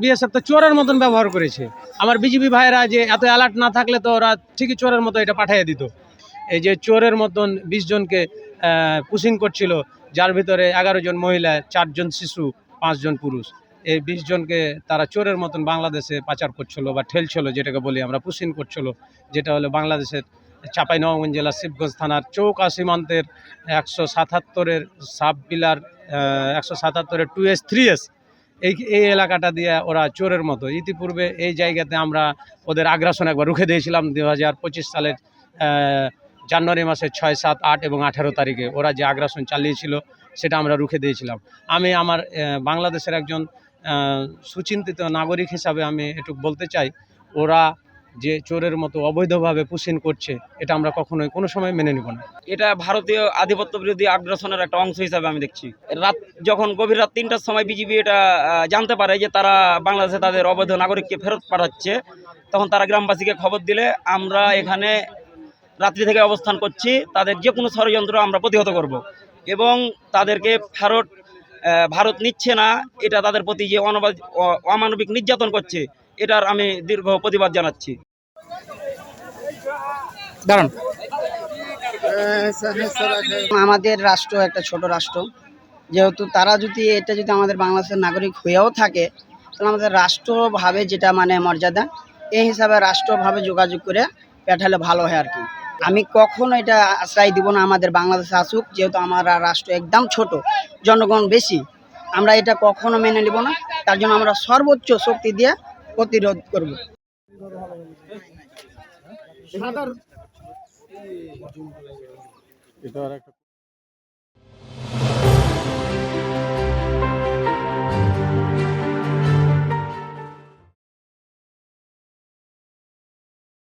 BSF তো চোরের মতন ব্যবহার করেছে। আমার বিজিবি ভাইয়েরা যে এত অ্যালার্ট না থাকলে তো ওরা ঠিকই চোরের মতো এটা পাঠিয়ে দিত। এই যে চোরের মতন 20 জনকে পুশিং করছিল, যার ভিতরে 11 জন মহিলা, 4 জন শিশু, 5 জন পুরুষ। এই 20 জনকে তারা চোরের মতন বাংলাদেশে পাচার করছিল বা ঠেলছিল, যেটাকে বলি আমরা পুশিং করছিল, যেটা হলো বাংলাদেশের চাঁপাইনবাবগঞ্জ জেলার শিবগঞ্জ থানার চৌকা সীমান্তের 177-এর সাব পিলার 177-এর 2S 3S এই এলাকাটা দিয়ে ওরা চোরের মতো। ইতিপূর্বে এই জায়গাতে আমরা ওদের আগ্রাসন একবার রুখে দিয়েছিলাম 2025 সালের জানুয়ারি মাসের 6, 7, 8 এবং 18 তারিখে ওরা যে আগ্রাসন চালিয়েছিল সেটা আমরা রুখে দিয়েছিলাম। আমি আমার বাংলাদেশের একজন সুচিন্তিত নাগরিক হিসাবে আমি একটু বলতে চাই, ওরা যে চোরের মতো অবৈধভাবে পুশিং করছে এটা আমরা কখনোই কোনো সময় মেনে নিব না। এটা ভারতীয় আধিপত্য বিরোধী আগ্রাসনের একটা অংশ হিসাবে আমি দেখছি। যখন গভীর রাত 3টার সময় বিজিবি এটা জানতে পারে যে তারা বাংলাদেশে তাদের অবৈধ নাগরিককে ফেরত পাঠাচ্ছে, তখন তারা গ্রামবাসীকে খবর দিলে আমরা এখানে রাত্রি থেকে অবস্থান করছি। তাদের যে কোনো ষড়যন্ত্র আমরা প্রতিহত করব এবং তাদেরকে ভারত নিচ্ছে না, এটা তাদের প্রতি যে অমানবিক নির্যাতন করছে এটার আমি দীর্ঘ প্রতিবাদ জানাচ্ছি। দাঁড়ান, আমাদের রাষ্ট্র একটা ছোট রাষ্ট্র, যেহেতু তারা যদি আমাদের বাংলাদেশের নাগরিক হয়েও থাকে, তাহলে আমাদের রাষ্ট্রভাবে যেটা মানে মর্যাদা, এই হিসাবে রাষ্ট্রভাবে যোগাযোগ করে পাঠালে ভালো হয় আর কি। আমি কখনো এটা আশ্রয় দিব না আমাদের বাংলাদেশে আসুক, যেহেতু আমার রাষ্ট্র একদম ছোট, জনগণ বেশি, আমরা এটা কখনো মেনে নিব না। তার জন্য আমরা সর্বোচ্চ শক্তি দিয়ে প্রতিরোধ করব।